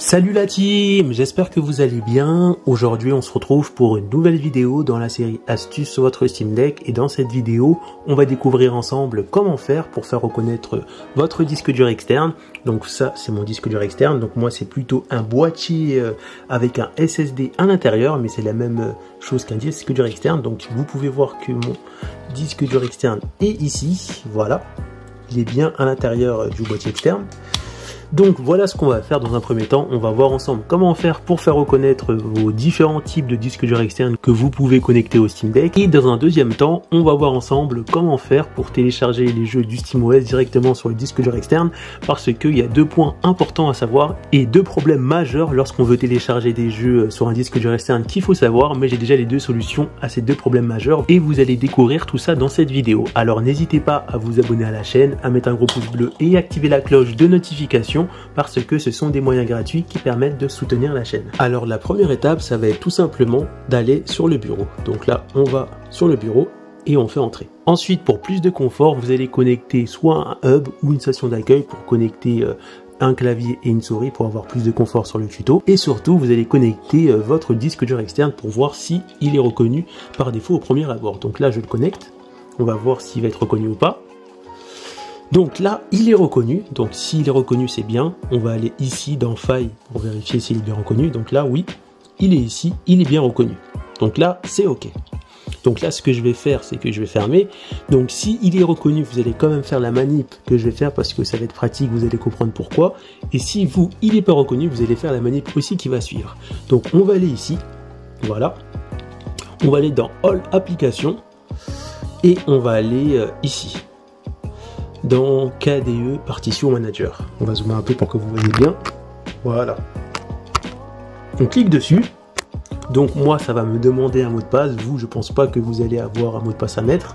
Salut la team, j'espère que vous allez bien. Aujourd'hui on se retrouve pour une nouvelle vidéo dans la série astuces sur votre Steam Deck, et dans cette vidéo on va découvrir ensemble comment faire pour faire reconnaître votre disque dur externe. Donc ça c'est mon disque dur externe, donc moi c'est plutôt un boîtier avec un SSD à l'intérieur, mais c'est la même chose qu'un disque dur externe. Donc vous pouvez voir que mon disque dur externe est ici, voilà, il est bien à l'intérieur du boîtier externe. Donc voilà ce qu'on va faire dans un premier temps. On va voir ensemble comment faire pour faire reconnaître vos différents types de disques durs externes que vous pouvez connecter au Steam Deck. Et dans un deuxième temps, on va voir ensemble comment faire pour télécharger les jeux du SteamOS directement sur le disque dur externe, parce qu'il y a deux points importants à savoir et deux problèmes majeurs lorsqu'on veut télécharger des jeux sur un disque dur externe qu'il faut savoir, mais j'ai déjà les deux solutions à ces deux problèmes majeurs et vous allez découvrir tout ça dans cette vidéo. Alors n'hésitez pas à vous abonner à la chaîne, à mettre un gros pouce bleu et activer la cloche de notification, parce que ce sont des moyens gratuits qui permettent de soutenir la chaîne. Alors la première étape, ça va être tout simplement d'aller sur le bureau. Donc là, on va sur le bureau et on fait entrer. Ensuite, pour plus de confort, vous allez connecter soit un hub ou une station d'accueil pour connecter un clavier et une souris pour avoir plus de confort sur le tuto. Et surtout, vous allez connecter votre disque dur externe pour voir si il est reconnu par défaut au premier abord. Donc là, je le connecte. On va voir s'il va être reconnu ou pas. Donc là, il est reconnu. Donc s'il est reconnu, c'est bien. On va aller ici dans Failles pour vérifier s'il est bien reconnu. Donc là, oui, il est ici, il est bien reconnu. Donc là, c'est OK. Donc là, ce que je vais faire, c'est que je vais fermer. Donc si il est reconnu, vous allez quand même faire la manip que je vais faire parce que ça va être pratique, vous allez comprendre pourquoi. Et si il n'est pas reconnu, vous allez faire la manip aussi qui va suivre. Donc on va aller ici, voilà. On va aller dans All Applications et on va aller ici. Dans KDE Partition Manager. On va zoomer un peu pour que vous voyez bien. Voilà. On clique dessus. Donc moi, ça va me demander un mot de passe. Vous, je pense pas que vous allez avoir un mot de passe à mettre.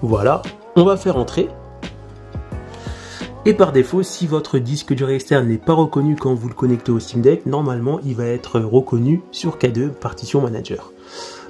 Voilà. On va faire entrer. Et par défaut, si votre disque dur externe n'est pas reconnu quand vous le connectez au Steam Deck, normalement, il va être reconnu sur KDE Partition Manager.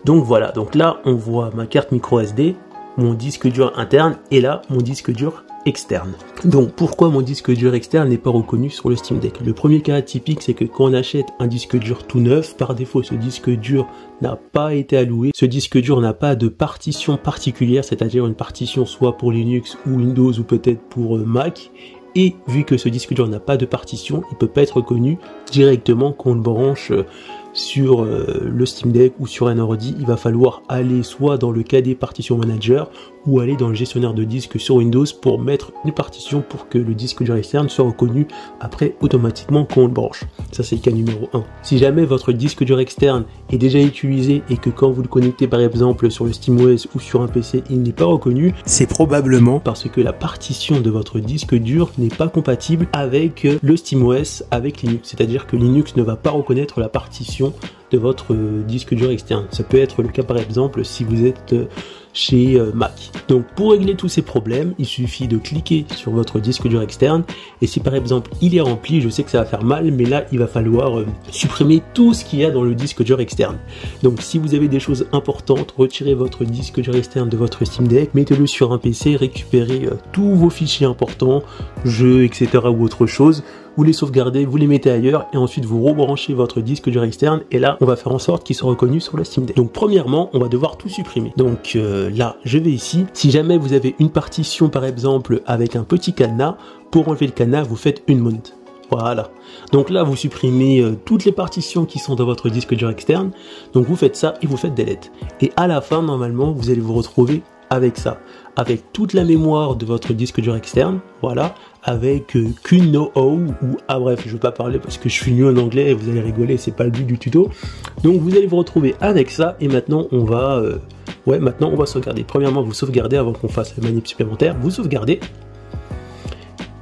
Donc voilà. Donc là, on voit ma carte micro SD, mon disque dur interne et là mon disque dur externe. Donc pourquoi mon disque dur externe n'est pas reconnu sur le Steam Deck? Le premier cas typique, c'est que quand on achète un disque dur tout neuf, par défaut ce disque dur n'a pas été alloué, ce disque dur n'a pas de partition particulière, c'est-à-dire une partition soit pour Linux ou Windows ou peut-être pour Mac. Et vu que ce disque dur n'a pas de partition, il peut pas être reconnu directement quand on le branche sur le Steam Deck ou sur un ordi. Il va falloir aller soit dans le KDE Partition Manager ou aller dans le gestionnaire de disque sur Windows pour mettre une partition pour que le disque dur externe soit reconnu après automatiquement quand on le branche. Ça c'est le cas numéro 1. Si jamais votre disque dur externe est déjà utilisé et que quand vous le connectez par exemple sur le SteamOS ou sur un PC il n'est pas reconnu, c'est probablement parce que la partition de votre disque dur n'est pas compatible avec le SteamOS avec Linux. C'est-à-dire que Linux ne va pas reconnaître la partition de votre disque dur externe. Ça peut être le cas par exemple si vous êtes chez Mac. Donc pour régler tous ces problèmes, il suffit de cliquer sur votre disque dur externe et si par exemple il est rempli, je sais que ça va faire mal, mais là il va falloir supprimer tout ce qu'il y a dans le disque dur externe. Donc si vous avez des choses importantes, retirez votre disque dur externe de votre Steam Deck, mettez-le sur un PC, récupérez tous vos fichiers importants, jeux, etc. ou autre chose, vous les sauvegardez, vous les mettez ailleurs et ensuite vous rebranchez votre disque dur externe et là on va faire en sorte qu'il soit reconnu sur le Steam Deck. Donc premièrement on va devoir tout supprimer. Donc là je vais ici, si jamais vous avez une partition par exemple avec un petit cadenas, pour enlever le cadenas vous faites une mount. Voilà. Donc là vous supprimez toutes les partitions qui sont dans votre disque dur externe. Donc vous faites ça et vous faites delete. Et à la fin normalement vous allez vous retrouver avec ça, avec toute la mémoire de votre disque dur externe, voilà, avec QNOO ou bref, je vais pas parler parce que je suis nul en anglais et vous allez rigoler, c'est pas le but du tuto. Donc vous allez vous retrouver avec ça et maintenant on va maintenant on va sauvegarder. Premièrement, vous sauvegardez avant qu'on fasse la manip supplémentaire, vous sauvegardez.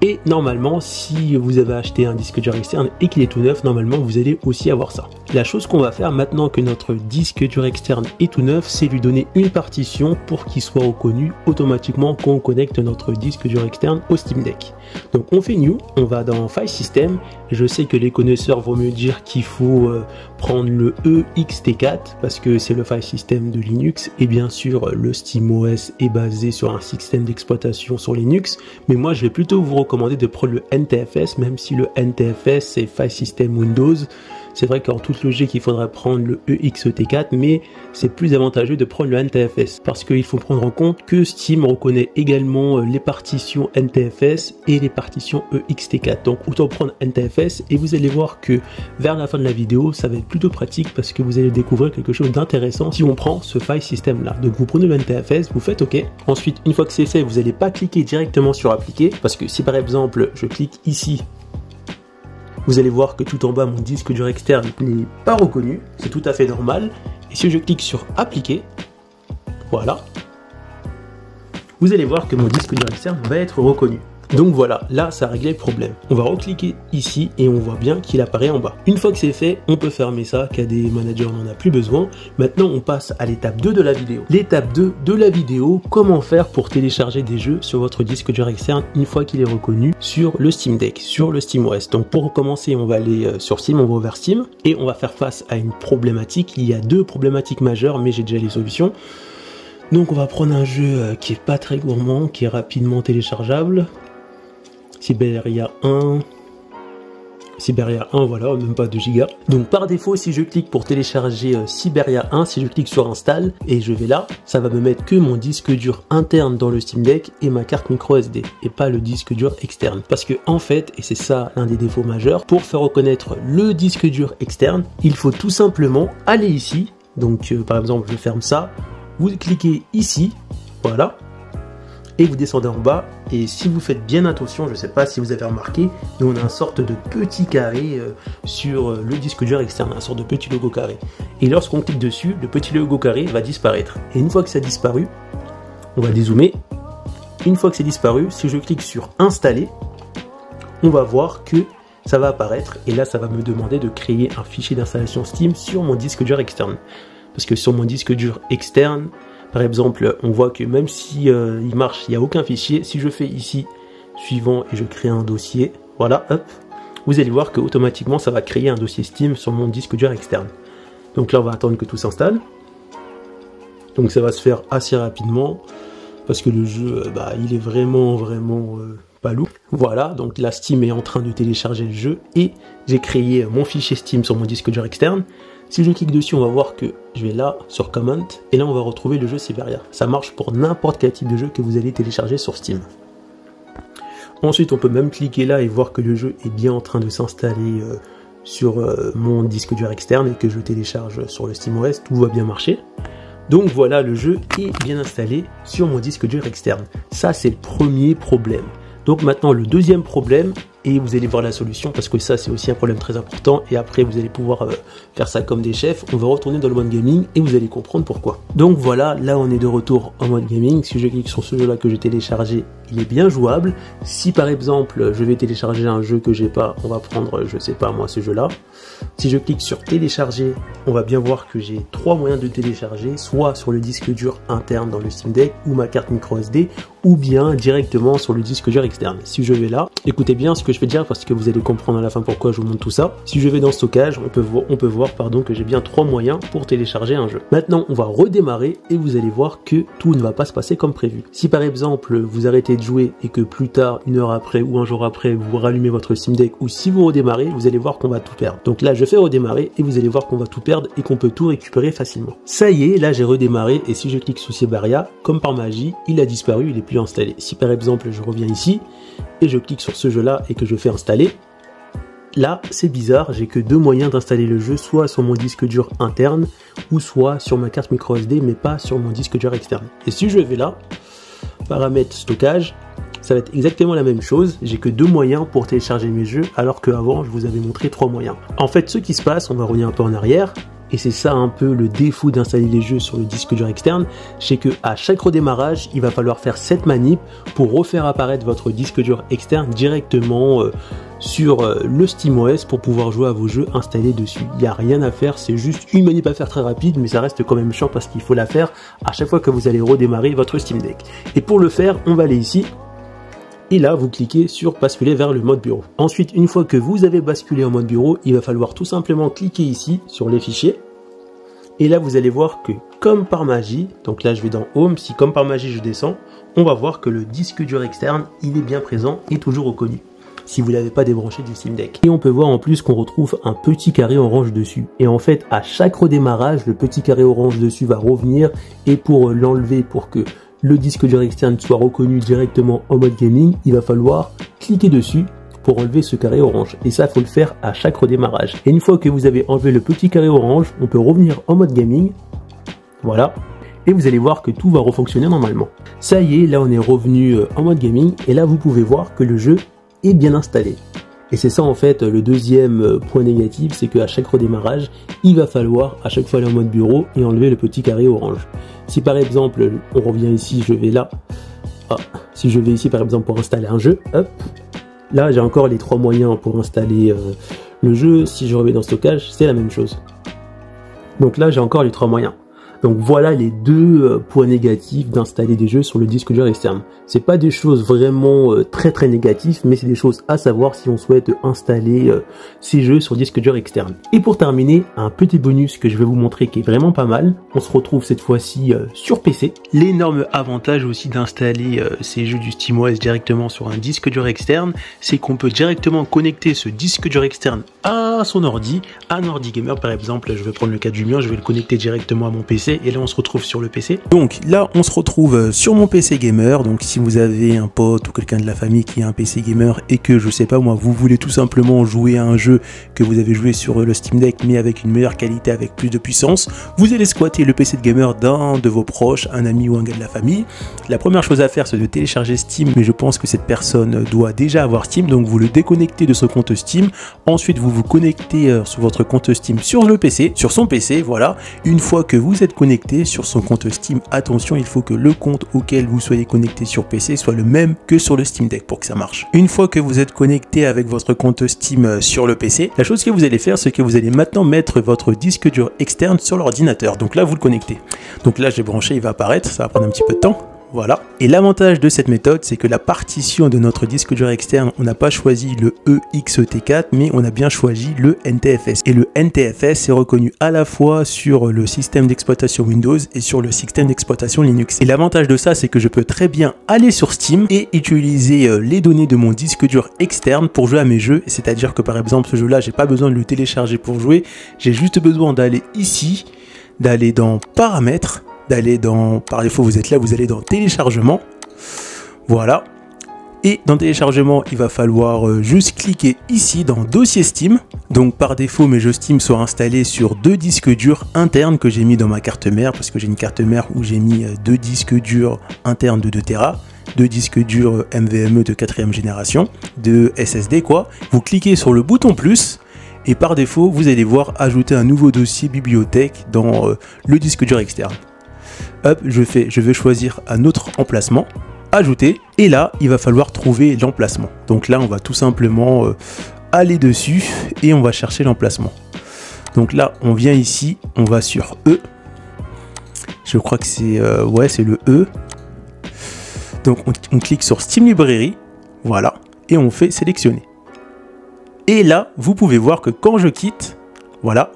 Et normalement, si vous avez acheté un disque dur externe et qu'il est tout neuf, normalement vous allez aussi avoir ça. La chose qu'on va faire maintenant que notre disque dur externe est tout neuf, c'est lui donner une partition pour qu'il soit reconnu automatiquement quand on connecte notre disque dur externe au Steam Deck. Donc on fait New, on va dans File System. Je sais que les connaisseurs vont me dire qu'il faut prendre le EXT4 parce que c'est le file system de Linux et bien sûr le SteamOS est basé sur un système d'exploitation sur Linux, mais moi je vais plutôt vous recommandé de prendre le NTFS, même si le NTFS c'est File System Windows. C'est vrai qu'en toute logique, il faudrait prendre le EXT4, mais c'est plus avantageux de prendre le NTFS parce qu'il faut prendre en compte que Steam reconnaît également les partitions NTFS et les partitions EXT4. Donc autant prendre NTFS et vous allez voir que vers la fin de la vidéo, ça va être plutôt pratique parce que vous allez découvrir quelque chose d'intéressant si on prend ce file system là. Donc vous prenez le NTFS, vous faites OK. Ensuite, une fois que c'est fait, vous n'allez pas cliquer directement sur appliquer parce que si par exemple je clique ici, vous allez voir que tout en bas, mon disque dur externe n'est pas reconnu. C'est tout à fait normal. Et si je clique sur appliquer, voilà, vous allez voir que mon disque dur externe va être reconnu. Donc voilà, là ça a réglé le problème. On va recliquer ici et on voit bien qu'il apparaît en bas. Une fois que c'est fait, on peut fermer ça, KDE Manager n'en a plus besoin. Maintenant on passe à l'étape 2 de la vidéo. L'étape 2 de la vidéo, comment faire pour télécharger des jeux sur votre disque dur externe une fois qu'il est reconnu sur le Steam Deck, sur le SteamOS. Donc pour recommencer, on va aller sur Steam, on va ouvrir Steam et on va faire face à une problématique. Il y a deux problématiques majeures, mais j'ai déjà les solutions. Donc on va prendre un jeu qui est pas très gourmand, qui est rapidement téléchargeable. Siberia 1, voilà, même pas 2 Go. Donc par défaut, si je clique pour télécharger Siberia 1, si je clique sur Install et je vais là, ça va me mettre que mon disque dur interne dans le Steam Deck et ma carte micro SD, et pas le disque dur externe. Parce que en fait, et c'est ça l'un des défauts majeurs, pour faire reconnaître le disque dur externe, il faut tout simplement aller ici. Donc par exemple, je ferme ça, vous cliquez ici, voilà. Et vous descendez en bas, et si vous faites bien attention, je ne sais pas si vous avez remarqué, mais on a une sorte de petit carré sur le disque dur externe, une sorte de petit logo carré. Et lorsqu'on clique dessus, le petit logo carré va disparaître. Et une fois que ça a disparu, on va dézoomer. Une fois que c'est disparu, si je clique sur installer, on va voir que ça va apparaître, et là ça va me demander de créer un fichier d'installation Steam sur mon disque dur externe. Parce que sur mon disque dur externe, par exemple, on voit que même si il marche, il n'y a aucun fichier. Si je fais ici, suivant, et je crée un dossier, voilà, hop, vous allez voir que automatiquement, ça va créer un dossier Steam sur mon disque dur externe. Donc là, on va attendre que tout s'installe. Donc ça va se faire assez rapidement, parce que le jeu, il est vraiment pas lourd. Voilà, donc là, Steam est en train de télécharger le jeu, et j'ai créé mon fichier Steam sur mon disque dur externe. Si je clique dessus, on va voir que je vais là sur Comment et là on va retrouver le jeu Siberia. Ça marche pour n'importe quel type de jeu que vous allez télécharger sur Steam. Ensuite, on peut même cliquer là et voir que le jeu est bien en train de s'installer sur mon disque dur externe et que je télécharge sur le SteamOS. Tout va bien marcher. Donc voilà, le jeu est bien installé sur mon disque dur externe. Ça, c'est le premier problème. Donc maintenant, le deuxième problème, et vous allez voir la solution parce que ça c'est aussi un problème très important et après vous allez pouvoir faire ça comme des chefs. On va retourner dans le mode gaming et vous allez comprendre pourquoi. Donc voilà, là on est de retour en mode gaming. Si je clique sur ce jeu là que j'ai téléchargé, il est bien jouable. Si par exemple je vais télécharger un jeu que j'ai pas, on va prendre, je sais pas moi, ce jeu là. Si je clique sur télécharger, on va bien voir que j'ai trois moyens de télécharger, soit sur le disque dur interne dans le Steam Deck ou ma carte micro SD, ou bien directement sur le disque dur externe. Si je vais là, écoutez bien ce que je vais dire parce que vous allez comprendre à la fin pourquoi je vous montre tout ça. Si je vais dans stockage, on peut voir que j'ai bien trois moyens pour télécharger un jeu. Maintenant, on va redémarrer et vous allez voir que tout ne va pas se passer comme prévu. Si par exemple vous arrêtez de jouer et que plus tard, une heure après ou un jour après, vous rallumez votre Steam Deck ou si vous redémarrez, vous allez voir qu'on va tout perdre. Donc là, je fais redémarrer et vous allez voir qu'on va tout perdre et qu'on peut tout récupérer facilement. Ça y est, là j'ai redémarré et si je clique sur Siberia, comme par magie, il a disparu, il est plus installé. Si par exemple je reviens ici et je clique sur ce jeu là et que je fais installer, là c'est bizarre, j'ai que deux moyens d'installer le jeu, soit sur mon disque dur interne ou soit sur ma carte micro SD mais pas sur mon disque dur externe. Et si je vais là, paramètres stockage, ça va être exactement la même chose, j'ai que deux moyens pour télécharger mes jeux alors qu'avant je vous avais montré trois moyens. En fait ce qui se passe, on va revenir un peu en arrière, et c'est ça un peu le défaut d'installer les jeux sur le disque dur externe, c'est que à chaque redémarrage, il va falloir faire cette manip pour refaire apparaître votre disque dur externe directement sur le SteamOS pour pouvoir jouer à vos jeux installés dessus. Il n'y a rien à faire, c'est juste une manip à faire très rapide, mais ça reste quand même chiant parce qu'il faut la faire à chaque fois que vous allez redémarrer votre Steam Deck. Et pour le faire, on va aller ici. Et là, vous cliquez sur basculer vers le mode bureau. Ensuite, une fois que vous avez basculé en mode bureau, il va falloir tout simplement cliquer ici sur les fichiers. Et là, vous allez voir que comme par magie, donc là je vais dans Home, si comme par magie je descends, on va voir que le disque dur externe, il est bien présent et toujours reconnu, si vous ne l'avez pas débranché du Steam Deck. Et on peut voir en plus qu'on retrouve un petit carré orange dessus. Et en fait, à chaque redémarrage, le petit carré orange dessus va revenir, et pour l'enlever, pour que le disque dur externe soit reconnu directement en mode gaming, il va falloir cliquer dessus pour enlever ce carré orange. Et ça, il faut le faire à chaque redémarrage. Et une fois que vous avez enlevé le petit carré orange, on peut revenir en mode gaming. Voilà. Et vous allez voir que tout va refonctionner normalement. Ça y est, là on est revenu en mode gaming. Et là, vous pouvez voir que le jeu est bien installé. Et c'est ça en fait le deuxième point négatif, c'est qu'à chaque redémarrage, il va falloir à chaque fois aller en mode bureau et enlever le petit carré orange. Si par exemple, on revient ici, je vais là. Si je vais ici par exemple pour installer un jeu, hop. Là, j'ai encore les 3 moyens pour installer le jeu. Si je remets dans stockage, c'est la même chose. Donc là, j'ai encore les 3 moyens. Donc voilà les deux points négatifs d'installer des jeux sur le disque dur externe. C'est pas des choses vraiment très négatives, mais c'est des choses à savoir si on souhaite installer ces jeux sur disque dur externe. Et pour terminer, un petit bonus que je vais vous montrer qui est vraiment pas mal. On se retrouve cette fois-ci sur PC. L'énorme avantage aussi d'installer ces jeux du SteamOS directement sur un disque dur externe, c'est qu'on peut directement connecter ce disque dur externe à son ordi, à un ordi gamer par exemple. Je vais prendre le cas du mien, je vais le connecter directement à mon PC. Et là on se retrouve sur le PC. Donc là on se retrouve sur mon PC gamer. Donc si vous avez un pote ou quelqu'un de la famille qui a un PC gamer et que je sais pas moi, vous voulez tout simplement jouer à un jeu que vous avez joué sur le Steam Deck mais avec une meilleure qualité, avec plus de puissance, vous allez squatter le PC de gamer d'un de vos proches, un ami ou un gars de la famille. La première chose à faire c'est de télécharger Steam, mais je pense que cette personne doit déjà avoir Steam, donc vous le déconnectez de son compte Steam. Ensuite vous vous connectez sur votre compte Steam sur le PC, sur son PC, voilà. Une fois que vous êtes connecté sur son compte Steam, attention, il faut que le compte auquel vous soyez connecté sur PC soit le même que sur le Steam Deck pour que ça marche. Une fois que vous êtes connecté avec votre compte Steam sur le PC, la chose que vous allez faire, c'est que vous allez maintenant mettre votre disque dur externe sur l'ordinateur. Donc là, vous le connectez. Donc là, j'ai branché, il va apparaître, ça va prendre un petit peu de temps. Voilà. Et l'avantage de cette méthode, c'est que la partition de notre disque dur externe, on n'a pas choisi le EXT4, mais on a bien choisi le NTFS. Et le NTFS est reconnu à la fois sur le système d'exploitation Windows et sur le système d'exploitation Linux. Et l'avantage de ça, c'est que je peux très bien aller sur Steam et utiliser les données de mon disque dur externe pour jouer à mes jeux. C'est-à-dire que par exemple, ce jeu-là, j'ai pas besoin de le télécharger pour jouer. J'ai juste besoin d'aller ici, d'aller dans Paramètres, d'aller dans, par défaut vous êtes là, vous allez dans téléchargement, voilà, et dans téléchargement il va falloir juste cliquer ici dans dossier Steam. Donc par défaut mes jeux Steam sont installés sur 2 disques durs internes que j'ai mis dans ma carte mère, parce que j'ai une carte mère où j'ai mis 2 disques durs internes de 2 Tera, 2 disques durs NVMe de 4e génération, de SSD quoi. Vous cliquez sur le bouton plus, et par défaut vous allez voir ajouter un nouveau dossier bibliothèque dans le disque dur externe. Hop, je vais choisir un autre emplacement, ajouter, et là il va falloir trouver l'emplacement. Donc là on va tout simplement aller dessus et on va chercher l'emplacement. Donc là on vient ici, on va sur E, je crois que c'est ouais, c'est le E. Donc on clique sur Steam Library, voilà, et on fait sélectionner. Et là vous pouvez voir que quand je quitte, voilà,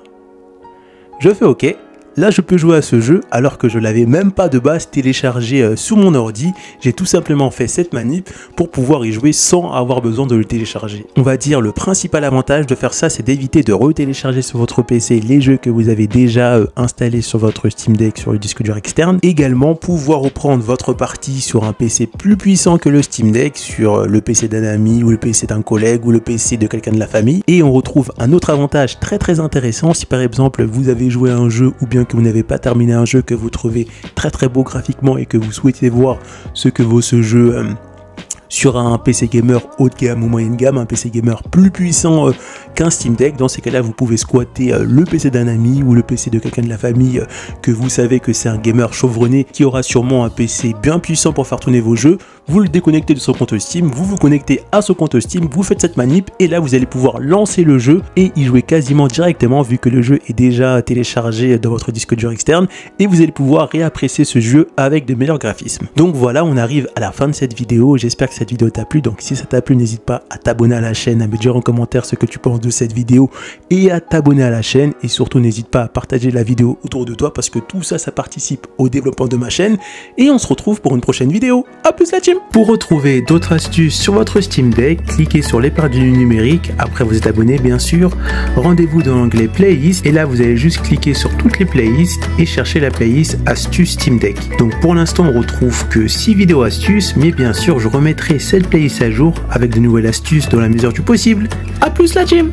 je fais OK. Là, je peux jouer à ce jeu alors que je l'avais même pas de base téléchargé sous mon ordi. J'ai tout simplement fait cette manip pour pouvoir y jouer sans avoir besoin de le télécharger. On va dire le principal avantage de faire ça, c'est d'éviter de retélécharger sur votre PC les jeux que vous avez déjà installés sur votre Steam Deck sur le disque dur externe. Également, pouvoir reprendre votre partie sur un PC plus puissant que le Steam Deck, sur le PC d'un ami ou le PC d'un collègue ou le PC de quelqu'un de la famille. Et on retrouve un autre avantage très intéressant si par exemple vous avez joué à un jeu ou bien que vous n'avez pas terminé un jeu que vous trouvez très beau graphiquement et que vous souhaitez voir ce que vaut ce jeu sur un PC gamer haut de gamme ou moyenne gamme, un PC gamer plus puissant qu'un Steam Deck. Dans ces cas-là, vous pouvez squatter le PC d'un ami ou le PC de quelqu'un de la famille que vous savez que c'est un gamer chevronné qui aura sûrement un PC bien puissant pour faire tourner vos jeux. Vous le déconnectez de son compte Steam, vous vous connectez à son compte Steam, vous faites cette manip et là vous allez pouvoir lancer le jeu et y jouer quasiment directement vu que le jeu est déjà téléchargé dans votre disque dur externe et vous allez pouvoir réapprécier ce jeu avec de meilleurs graphismes. Donc voilà, on arrive à la fin de cette vidéo, j'espère que cette vidéo t'a plu. Donc si ça t'a plu, n'hésite pas à t'abonner à la chaîne, à me dire en commentaire ce que tu penses de cette vidéo et à t'abonner à la chaîne. Et surtout, n'hésite pas à partager la vidéo autour de toi parce que tout ça, ça participe au développement de ma chaîne. Et on se retrouve pour une prochaine vidéo. A plus la team! Pour retrouver d'autres astuces sur votre Steam Deck, cliquez sur l'épargne numérique. Après vous êtes abonné, bien sûr. Rendez-vous dans l'onglet Playlist et là vous allez juste cliquer sur toutes les playlists et chercher la playlist Astuces Steam Deck. Donc pour l'instant on retrouve que 6 vidéos astuces, mais bien sûr je remettrai cette playlist à jour avec de nouvelles astuces dans la mesure du possible. A plus la team!